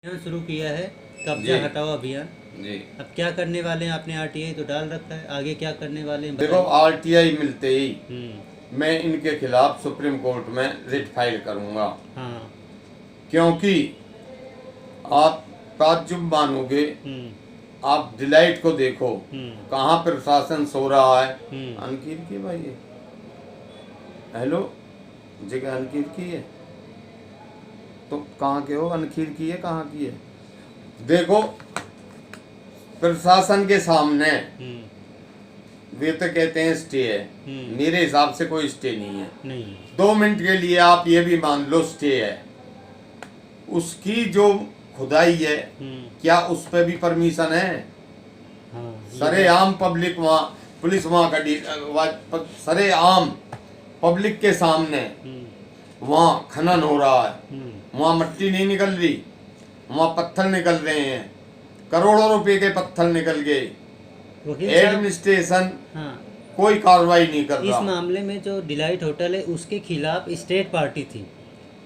अभियान शुरू किया है, कब्जा जी हटाओ अभियान। जी। अब क्या करने वाले हैं? आपने आरटीआई तो डाल रखा है, आगे क्या करने वाले हैं देखो, बताइए। आरटीआई मिलते ही हम्म। मैं इनके खिलाफ सुप्रीम कोर्ट में रिट फाइल करूंगा, हाँ। क्योंकि आप ताज्जुब मानोगे। हम्म। आप डिलाइट को देखो, हम्म। कहाँ प्रशासन सो रहा है। हम्म। अनकीर की भाई है, हेलो, जगह अनकीर की है तो कहाँ के हो? अनखीर की है, कहाँ की है? देखो, प्रशासन के सामने हम्म। वे तो कहते हैं स्टे है, मेरे हिसाब से कोई स्टे नहीं है। नहीं। 2 मिनट के लिए आप ये भी मान लो स्टे है, उसकी जो खुदाई है क्या उस पर भी परमिशन है? हाँ, सरेआम पब्लिक वहाँ, पुलिस वहाँ का सरेआम पब्लिक के सामने वहाँ खनन हो रहा है, वहाँ मिट्टी नहीं निकल रही, वहाँ पत्थर निकल रहे हैं, करोड़ों रुपए के पत्थर निकल गए। वकील साहब, एडमिनिस्ट्रेशन हाँ, कोई कार्रवाई नहीं कर इस रहा। मामले में जो डिलाइट होटल है उसके खिलाफ स्टेट पार्टी थी।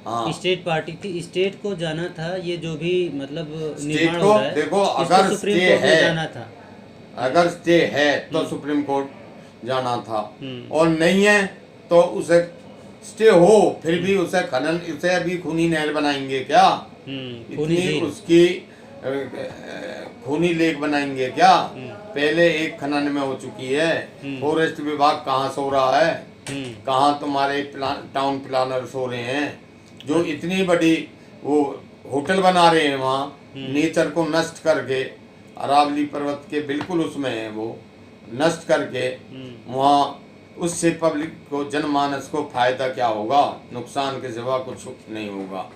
हाँ, स्टेट पार्टी थी, स्टेट को जाना था। ये जो भी मतलब स्टेट निर्माण को हो रहा है देखो, इसको अगर सुप्रीम स्टे कोर्ट में है, जाना था। अगर स्टे है तो सुप्रीम कोर्ट जाना था, हम्म। और नहीं है तो उसे स्टे हो फिर भी उसे खनन, उसे अभी खूनी नहर बनाएंगे क्या? खूनी इतनी झील। उसकी खूनी लेक बनाएंगे क्या? पहले एक खनन में हो चुकी है। फॉरेस्ट विभाग कहाँ सो रहा है? कहाँ तुम्हारे टाउन प्लानर सो रहे हैं जो इतनी बड़ी वो होटल बना रहे हैं वहाँ, नेचर को नष्ट करके, अरावली पर्वत के बिल्कुल उसमें है वो, नष्ट करके वहाँ, उससे पब्लिक को, जनमानस को फायदा क्या होगा? नुकसान के सिवा कुछ नहीं होगा।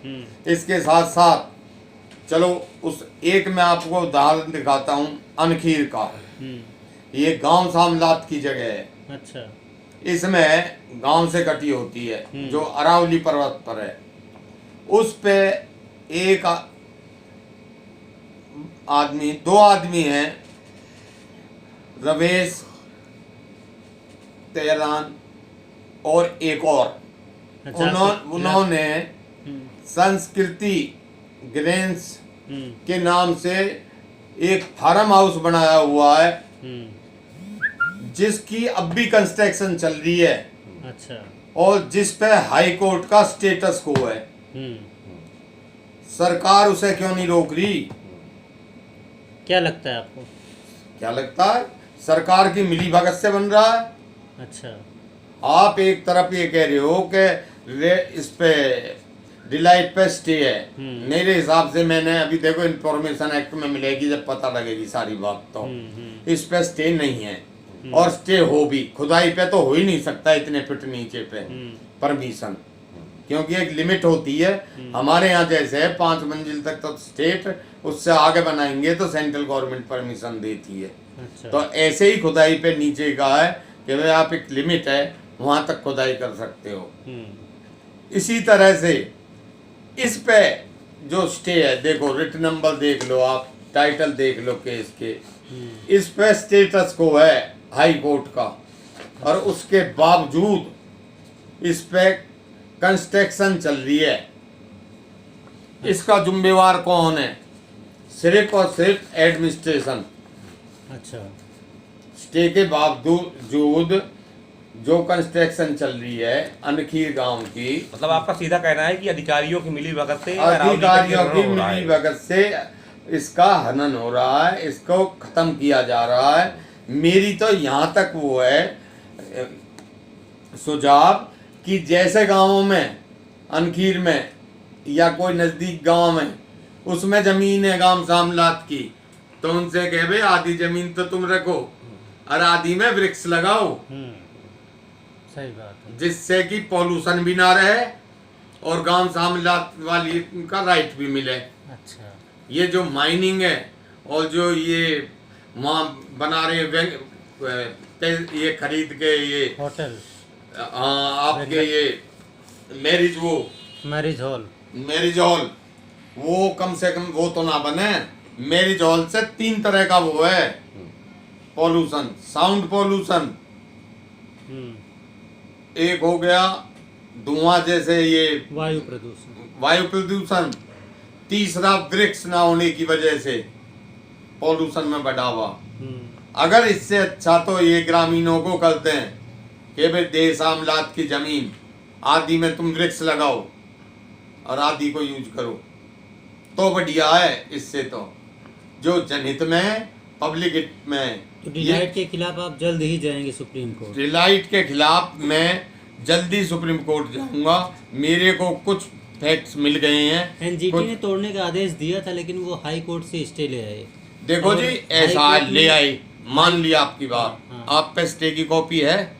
इसके साथ साथ चलो उस एक मैं आपको उदाहरण दिखाता हूँ अनखीर का। ये गांव सामलात की जगह है। अच्छा। इसमें गांव से कटी होती है जो अरावली पर्वत पर है। उस पे एक आदमी, 2 आदमी हैं, रवेश तेरान और एक और, अच्छा, उन्होंने संस्कृति ग्रेन्स के नाम से एक फार्म हाउस बनाया हुआ है जिसकी अब भी कंस्ट्रक्शन चल रही है। अच्छा। और जिस पे हाई कोर्ट का स्टेटस को है। सरकार उसे क्यों नहीं रोक रही? क्या लगता है आपको? क्या लगता है? सरकार की मिली भगत से बन रहा है। अच्छा। आप एक तरफ ये कह रहे हो कि इस पे डिलाइट पे स्टे है, मेरे हिसाब से, मैंने अभी देखो इंफॉर्मेशन एक्ट में मिलेगी जब पता लगेगी सारी बात, तो इस पे स्टे नहीं है। और स्टे हो भी, खुदाई पे तो हो ही नहीं सकता इतने फीट नीचे पे परमिशन, क्योंकि एक लिमिट होती है। हमारे यहाँ जैसे है 5 मंजिल तक तो स्टेट, उससे आगे बनाएंगे तो सेंट्रल गवर्नमेंट परमिशन देती है। अच्छा। तो ऐसे ही खुदाई पे नीचे का है कि भाई आप एक लिमिट है वहां तक खुदाई कर सकते हो। इसी तरह से इस पे जो स्टे है, देखो रिट नंबर देख लो, आप टाइटल देख लो केस के, इस पे स्टेटस को है हाई कोर्ट का, और उसके बावजूद इस पे कंस्ट्रक्शन चल रही है। इसका जिम्मेवार कौन है? सिर्फ और सिर्फ एडमिनिस्ट्रेशन। अच्छा। स्टे के बावजूद जो कंस्ट्रक्शन चल रही है अनखीर गांव की, मतलब आपका सीधा कहना है कि अधिकारियों की मिली भगत से, अधिकारियों की मिली भगत से इसका हनन हो रहा है, इसको खत्म किया जा रहा है। मेरी तो यहाँ तक वो है सुझाव कि जैसे गांवों में, अनखीर में या कोई नजदीक गांव में, उसमें जमीन है गांव सामलात की, तो उनसे कहे भाई आधी जमीन तो तुम रखो और आधी में वृक्ष लगाओ, सही बात है, जिससे कि पॉल्यूशन भी ना रहे और गांव सामलात वाली का राइट भी मिले। अच्छा। ये जो माइनिंग है और जो ये वहाँ बना रहे ये खरीद के ये होटल, आपके ये मैरिज हॉल, वो कम से कम वो तो ना बने। मैरिज हॉल से 3 तरह का वो है पॉल्यूशन, साउंड पॉल्यूशन, एक हो गया धुआं जैसे ये वायु प्रदूषण, तीसरा वृक्ष ना होने की वजह से पॉल्यूशन में बढ़ावा। हम्म, अगर इससे अच्छा तो ये ग्रामीणों को करते हैं कि भाई देशामलात की जमीन आदि में तुम वृक्ष लगाओ और आदि को यूज करो, तो बढ़िया है। इससे तो जो जनहित में पब्लिक हित में तो डिलाइट के खिलाफ आप जल्द ही जाएंगे सुप्रीम कोर्ट? डिलाइट के खिलाफ मैं जल्दी सुप्रीम कोर्ट जाऊंगा। मेरे को कुछ फैक्ट्स मिल गए हैं। एनजीटी ने तोड़ने का आदेश दिया था, लेकिन वो हाई कोर्ट से स्टे ले आए। देखो और जी, हाई ऐसा कोर्ट ले में- आए, मान लिया आपकी बात। हाँ। आप पे स्टे की कॉपी है?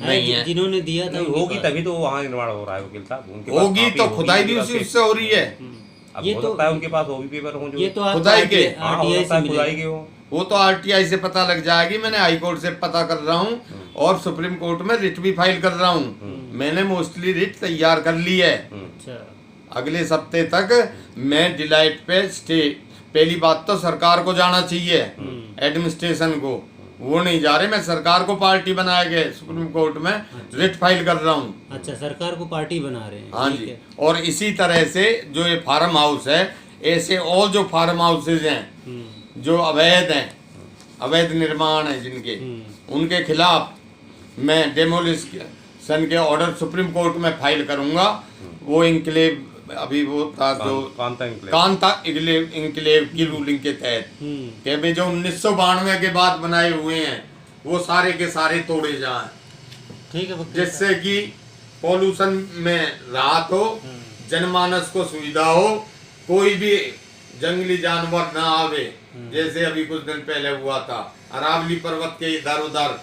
नहीं है। जिन्होंने दिया था नहीं उनके होगी पास। तभी तो वहाँ निर्माण हो रहा है वकील साहब, उनके पास होगी कॉपी तो होगी, खुदाई भी उनके उसी पास उससे हो रही है। अब ये हो तो- सकता है उनके पास वो भी पेपर हो जो ये तो आपको खुदाई के? हाँ, हो RTI सकता से है खुदाई मिलेगा। के हो। वो तो आरटीआई से पता लग जाएगी। मैंने हाई कोर्ट से पता कर रहा हूँ और सुप्रीम कोर्ट में रिट भी फाइल कर रहा हूँ। मैंने मोस्टली रिट तैयार कर ली है। अच्छा, अगले हफ्ते तक मैं डिलाइट पे स्टे। पहली बात तो सरकार को जाना चाहिए, एडमिनिस्ट्रेशन को। वो नहीं जा रहे। मैं सरकार को पार्टी बनाए गए सुप्रीम कोर्ट में रिट फाइल कर रहा हूँ। अच्छा, सरकार को पार्टी बना रहे हैं। हाँ ठीक जी। है। और इसी तरह से जो ये फार्म हाउस है, ऐसे और जो फार्म हाउसेज हैं हम्म, जो अवैध हैं, अवैध निर्माण है जिनके, उनके खिलाफ मैं डेमोलिशन के ऑर्डर सुप्रीम कोर्ट में फाइल करूंगा। वो इंक्लेव अभी वो था जो कांता इंक्लेव की रूलिंग के तहत कि भाई जो 1992 के बाद बनाए हुए हैं वो सारे के सारे तोड़े जाएं, ठीक है वकील जिससे कि पॉल्यूशन में राहत हो, जनमानस को सुविधा हो, कोई भी जंगली जानवर ना आवे। जैसे अभी कुछ दिन पहले हुआ था, अरावली पर्वत के इधर उधर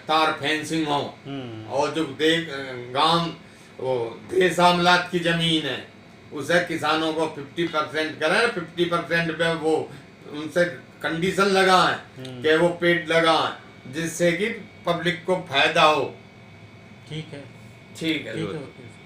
तार फेंसिंग हो, और जो गांव वो देशामलात की जमीन है उसे किसानों को 50% करें, 50% पे वो उनसे कंडीशन लगाएं कि वो पेड़ लगाएं, जिससे कि पब्लिक को फायदा हो। ठीक है, ठीक है ठीक है वकील साहब।